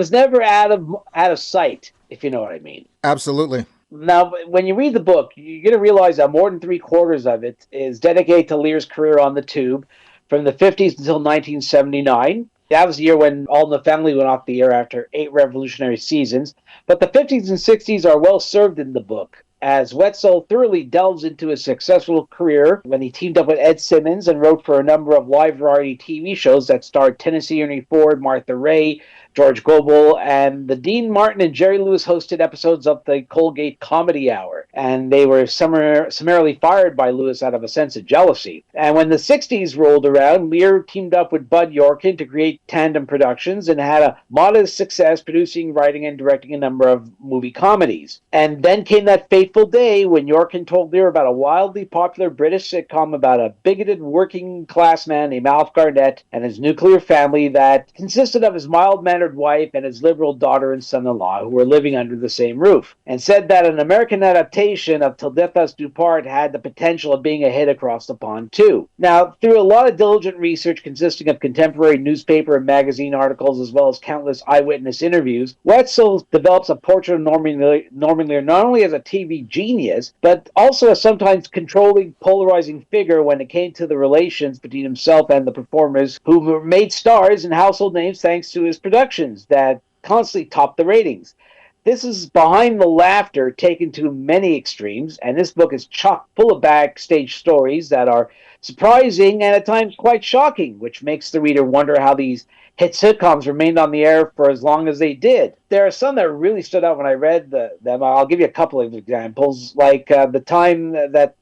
[SPEAKER 7] never out of sight, if you know what I mean.
[SPEAKER 4] Absolutely.
[SPEAKER 7] Now, when you read the book, you're going to realize that more than 3/4 of it is dedicated to Lear's career on the tube from the 50s until 1979. That was the year when All in the Family went off the air after 8 revolutionary seasons. But the 50s and 60s are well served in the book, as Wetzel thoroughly delves into his successful career when he teamed up with Ed Simmons and wrote for a number of live variety TV shows that starred Tennessee Ernie Ford, Martha Ray, George Gobel, and the Dean Martin and Jerry Lewis hosted episodes of the Colgate Comedy Hour. And they were summarily fired by Lewis out of a sense of jealousy. And when the 60s rolled around, Lear teamed up with Bud Yorkin to create Tandem Productions and had a modest success producing, writing, and directing a number of movie comedies. And then came that fateful day when Yorkin told Lear about a wildly popular British sitcom about a bigoted working class man named Alf Garnett and his nuclear family that consisted of his mild-mannered hard wife and his liberal daughter and son-in-law who were living under the same roof, and said that an American adaptation of Till Death Us Do Part had the potential of being a hit across the pond too. Now, through a lot of diligent research consisting of contemporary newspaper and magazine articles as well as countless eyewitness interviews, Wetzel develops a portrait of Norman Lear not only as a TV genius, but also a sometimes controlling, polarizing figure when it came to the relations between himself and the performers who were made stars and household names thanks to his productions that constantly topped the ratings. This is behind the laughter taken to many extremes, and this book is chock full of backstage stories that are surprising and at times quite shocking, which makes the reader wonder how these hit sitcoms remained on the air for as long as they did. There are some that really stood out when I read them. I'll give you a couple of examples, like the time that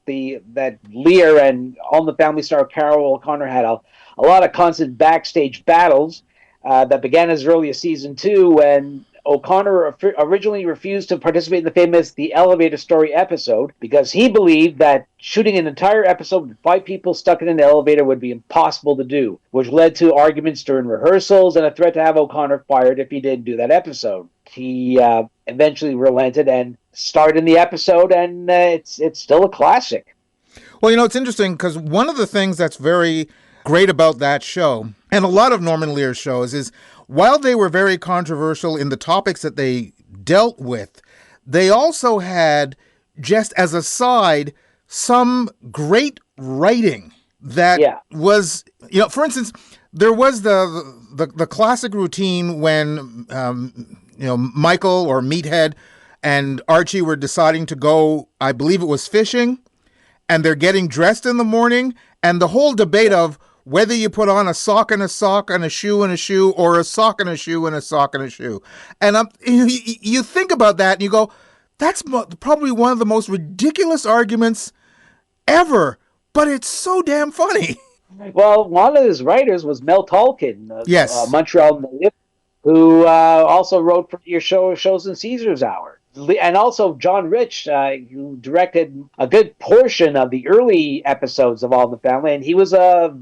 [SPEAKER 7] Lear and All in the Family star Carol O'Connor had a lot of constant backstage battles that began as early as season 2 when O'Connor originally refused to participate in the famous The Elevator Story episode because he believed that shooting an entire episode with 5 people stuck in an elevator would be impossible to do, which led to arguments during rehearsals and a threat to have O'Connor fired if he didn't do that episode. He eventually relented and starred in the episode, and it's still a classic.
[SPEAKER 4] Well, it's interesting because one of the things that's very great about that show, and a lot of Norman Lear's shows, is while they were very controversial in the topics that they dealt with, they also had, just as a side, some great writing that was, for instance, there was the classic routine when, Michael or Meathead and Archie were deciding to go, I believe it was fishing, and they're getting dressed in the morning, and the whole debate of whether you put on a sock and a sock and a shoe and a shoe, or a sock and a shoe and a sock and a shoe. And you think about that and you go, that's probably one of the most ridiculous arguments ever, but it's so damn funny.
[SPEAKER 7] Well, one of his writers was Mel Tolkien, Montreal native, who also wrote for your shows in Caesar's Hour. And also John Rich, who directed a good portion of the early episodes of All in the Family, and he was a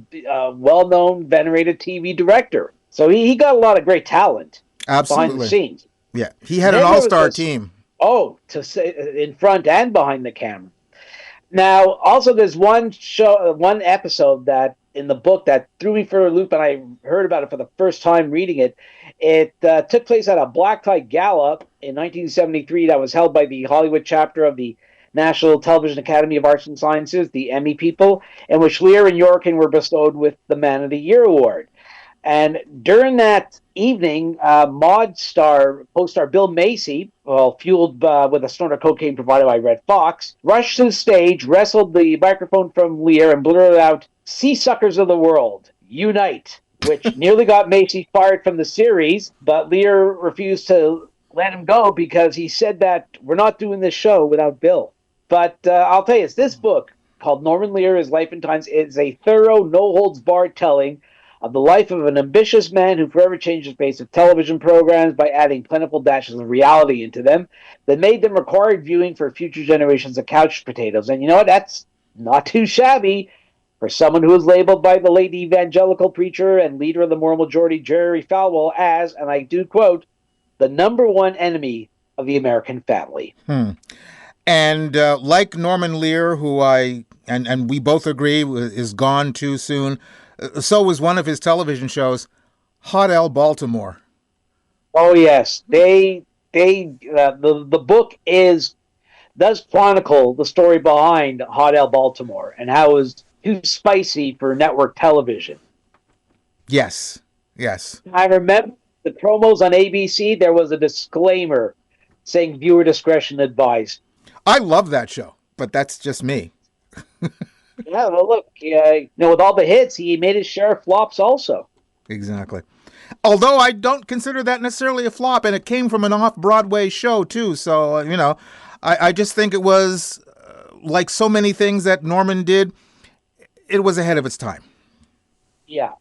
[SPEAKER 7] well-known, venerated TV director. So he got a lot of great talent behind the scenes.
[SPEAKER 4] Yeah, he had an all-star team.
[SPEAKER 7] Oh, to say in front and behind the camera. Now, also, there's one episode that in the book that threw me for a loop, and I heard about it for the first time reading it. It took place at a black tie gala in 1973 that was held by the Hollywood chapter of the National Television Academy of Arts and Sciences, the Emmy people, in which Lear and Yorkin were bestowed with the Man of the Year award. And during that evening, co-star Bill Macy, fueled with a snort of cocaine provided by Red Fox, rushed to the stage, wrestled the microphone from Lear, and blurted out, "Sea suckers of the world, unite," which nearly got Macy fired from the series, but Lear refused to let him go because he said that we're not doing this show without Bill. But I'll tell you, this book called Norman Lear, His Life and Times is a thorough, no-holds-barred telling of the life of an ambitious man who forever changed the face of television programs by adding plentiful dashes of reality into them that made them required viewing for future generations of couch potatoes. And you know what? That's not too shabby for someone who was labeled by the late evangelical preacher and leader of the moral majority, Jerry Falwell, as, and I do quote, the number one enemy of the American family.
[SPEAKER 4] And like Norman Lear, who and we both agree is gone too soon, so was one of his television shows, Hot L Baltimore.
[SPEAKER 7] Oh yes, the book does chronicle the story behind Hot L Baltimore and how it was too spicy for network television.
[SPEAKER 4] Yes.
[SPEAKER 7] I remember the promos on ABC. There was a disclaimer saying viewer discretion advised.
[SPEAKER 4] I love that show, but that's just me.
[SPEAKER 7] Yeah, well, look, with all the hits, he made his share of flops also.
[SPEAKER 4] Exactly. Although I don't consider that necessarily a flop, and it came from an off-Broadway show, too. So, I just think it was, like so many things that Norman did, it was ahead of its time. Yeah.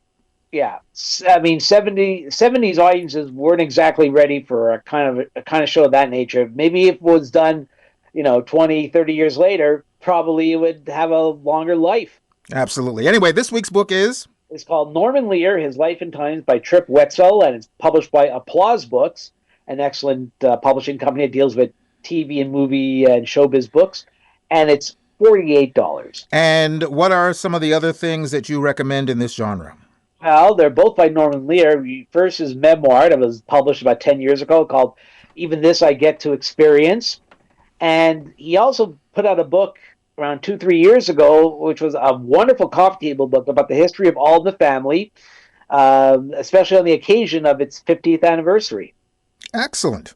[SPEAKER 7] I mean, 70s audiences weren't exactly ready for a kind of show of that nature. Maybe if it was done, 20, 30 years later, probably it would have a longer life.
[SPEAKER 4] Absolutely. Anyway, this week's book is
[SPEAKER 7] It's called Norman Lear, His Life and Times by Trip Wetzel, and it's published by Applause Books, an excellent publishing company that deals with TV and movie and showbiz books. And it's $48.
[SPEAKER 4] And what are some of the other things that you recommend in this genre?
[SPEAKER 7] Well, they're both by Norman Lear. First, his memoir that was published about 10 years ago called Even This I Get to Experience. And he also put out a book around 2-3 years ago, which was a wonderful coffee table book about the history of All in the Family, especially on the occasion of its 50th anniversary.
[SPEAKER 4] Excellent.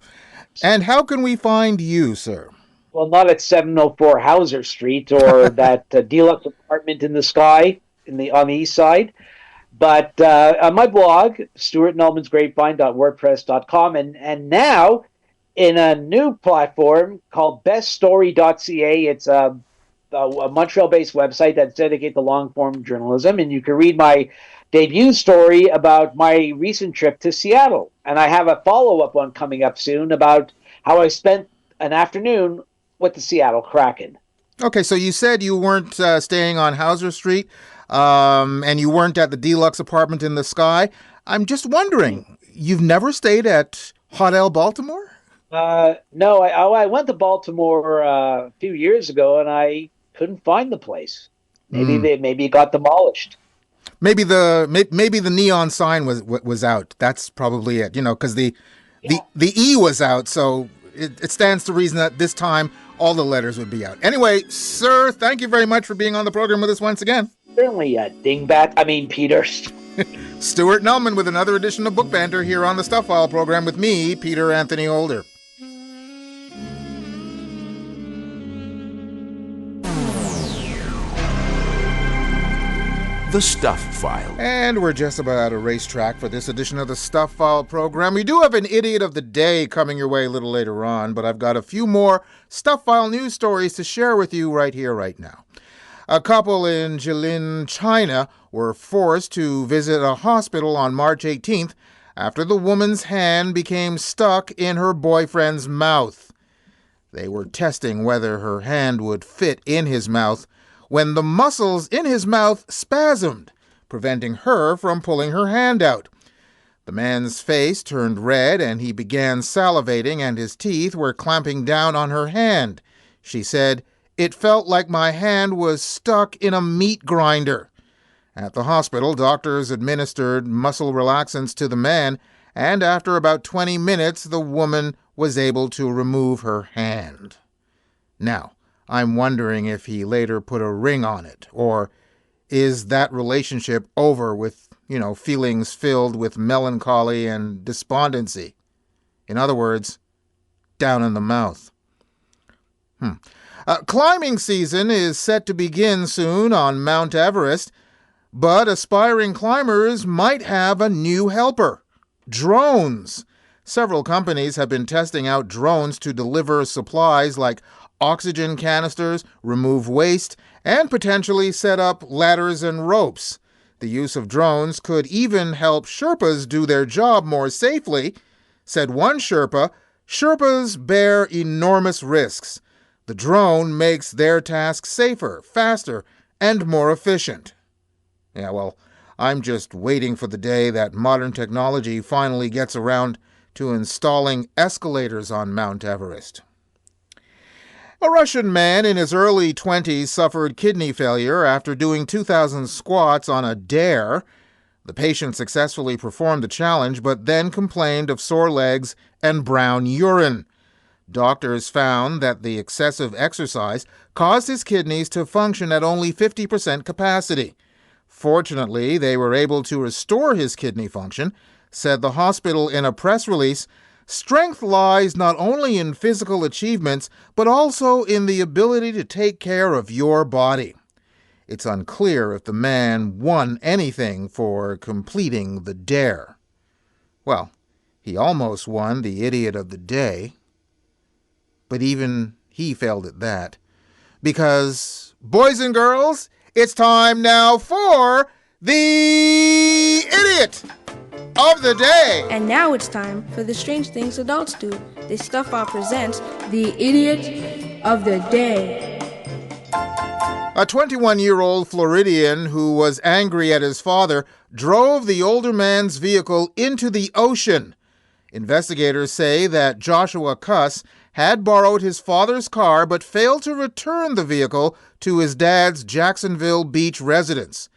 [SPEAKER 4] And how can we find you, sir?
[SPEAKER 7] Well, not at 704 Hauser Street or that deluxe apartment in the sky on the east side, but on my blog, stuartnulmansgrapevine.wordpress.com, and now in a new platform called beststory.ca. It's a Montreal-based website that's dedicated to long-form journalism, and you can read my debut story about my recent trip to Seattle. And I have a follow-up one coming up soon about how I spent an afternoon with the Seattle Kraken.
[SPEAKER 4] Okay, so you said you weren't staying on Hauser Street, and you weren't at the deluxe apartment in the sky. I'm just wondering, you've never stayed at Hotel Baltimore?
[SPEAKER 7] No, I went to Baltimore a few years ago, and I couldn't find the place. Maybe it got demolished.
[SPEAKER 4] Maybe the neon sign was out. That's probably it. Because the E was out, so it stands to reason that this time all the letters would be out. Anyway, sir, thank you very much for being on the program with us once again.
[SPEAKER 7] Certainly, Peter.
[SPEAKER 4] Stuart Nulman with another edition of Book Banter here on the Stuff File program with me, Peter Anthony Holder.
[SPEAKER 3] The Stuff File.
[SPEAKER 4] And we're just about at a racetrack for this edition of the Stuff File program. We do have an Idiot of the Day coming your way a little later on, but I've got a few more Stuff File news stories to share with you right here, right now. A couple in Jilin, China, were forced to visit a hospital on March 18th after the woman's hand became stuck in her boyfriend's mouth. They were testing whether her hand would fit in his mouth when the muscles in his mouth spasmed, preventing her from pulling her hand out. The man's face turned red and he began salivating, and his teeth were clamping down on her hand. She said, "It felt like my hand was stuck in a meat grinder." At the hospital, doctors administered muscle relaxants to the man, and after about 20 minutes, the woman was able to remove her hand. Now, I'm wondering if he later put a ring on it, or is that relationship over with, feelings filled with melancholy and despondency? In other words, down in the mouth. Climbing season is set to begin soon on Mount Everest, but aspiring climbers might have a new helper: drones. Several companies have been testing out drones to deliver supplies like oxygen canisters, remove waste, and potentially set up ladders and ropes. The use of drones could even help Sherpas do their job more safely. Said one Sherpa, "Sherpas bear enormous risks. The drone makes their task safer, faster, and more efficient." Yeah, well, I'm just waiting for the day that modern technology finally gets around to installing escalators on Mount Everest. A Russian man in his early 20s suffered kidney failure after doing 2,000 squats on a dare. The patient successfully performed the challenge, but then complained of sore legs and brown urine. Doctors found that the excessive exercise caused his kidneys to function at only 50% capacity. Fortunately, they were able to restore his kidney function, said the hospital in a press release. Strength lies not only in physical achievements, but also in the ability to take care of your body. It's unclear if the man won anything for completing the dare. Well, he almost won the Idiot of the Day, but even he failed at that. Because, boys and girls, it's time now for the Idiot of the Day.
[SPEAKER 16] And now it's time for the strange things adults do. The Stuff File presents the Idiot of the Day.
[SPEAKER 4] A 21-year-old Floridian who was angry at his father drove the older man's vehicle into the ocean. Investigators say that Joshua Cuss had borrowed his father's car but failed to return the vehicle to his dad's Jacksonville Beach residence.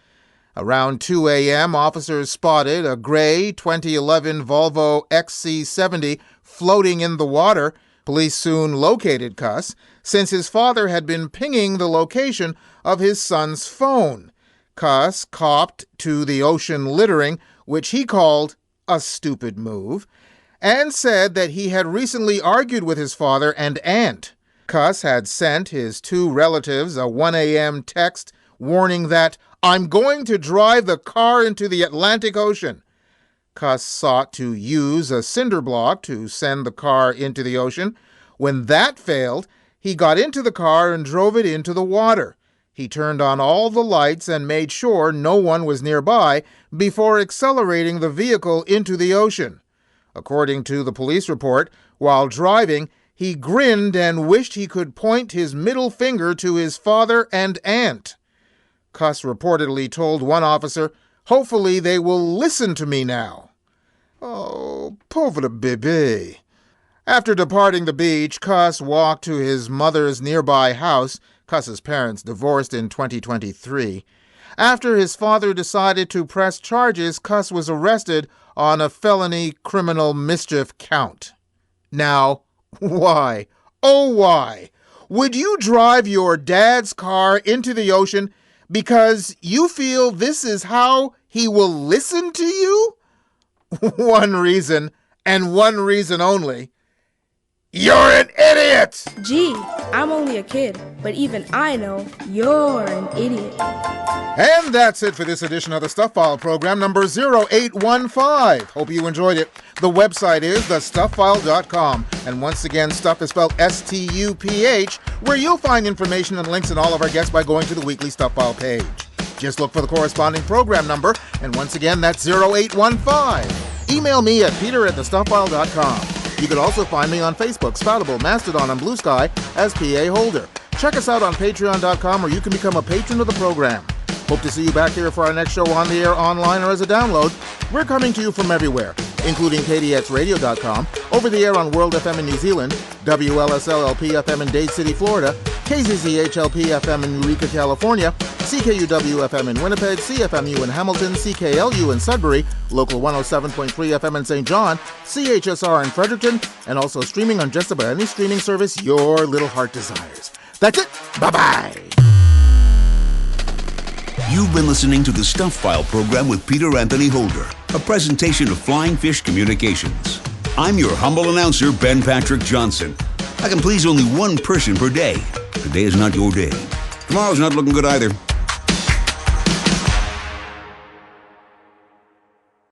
[SPEAKER 4] Around 2 a.m., officers spotted a gray 2011 Volvo XC70 floating in the water. Police soon located Cuss, since his father had been pinging the location of his son's phone. Cuss copped to the ocean littering, which he called a stupid move, and said that he had recently argued with his father and aunt. Cuss had sent his two relatives a 1 a.m. text warning that, "I'm going to drive the car into the Atlantic Ocean." Cuss sought to use a cinder block to send the car into the ocean. When that failed, he got into the car and drove it into the water. He turned on all the lights and made sure no one was nearby before accelerating the vehicle into the ocean. According to the police report, while driving, he grinned and wished he could point his middle finger to his father and aunt. Cuss reportedly told one officer, "Hopefully they will listen to me now." Oh, pauvre bébé. After departing the beach, Cuss walked to his mother's nearby house. Cuss's parents divorced in 2023. After his father decided to press charges, Cuss was arrested on a felony criminal mischief count. Now, why? Oh, why? Would you drive your dad's car into the ocean because you feel this is how he will listen to you? One reason, and one reason only. You're an idiot!
[SPEAKER 16] Gee, I'm only a kid, but even I know you're an idiot.
[SPEAKER 4] And that's it for this edition of the Stuff File program number 0815. Hope you enjoyed it. The website is thestufffile.com. And once again, Stuff is spelled S-T-U-P-H, where you'll find information and links in all of our guests by going to the weekly Stuff File page. Just look for the corresponding program number, and once again, that's 0815. Email me at peter@thestufffile.com. You can also find me on Facebook, Spoutable, Mastodon, and Blue Sky as PA Holder. Check us out on patreon.com, where you can become a patron of the program. Hope to see you back here for our next show on the air, online, or as a download. We're coming to you from everywhere, including kdxradio.com, over the air on World FM in New Zealand, WLSL-LP FM in Dade City, Florida, KZZH-LP FM in Eureka, California, CKUW FM in Winnipeg, CFMU in Hamilton, CKLU in Sudbury, Local 107.3 FM in St. John, CHSR in Fredericton, and also streaming on just about any streaming service your little heart desires. That's it. Bye-bye.
[SPEAKER 3] You've been listening to the Stuff File program with Peter Anthony Holder, a presentation of Flying Fish Communications. I'm your humble announcer, Ben Patrick Johnson. I can please only one person per day. Today is not your day. Tomorrow's not looking good either.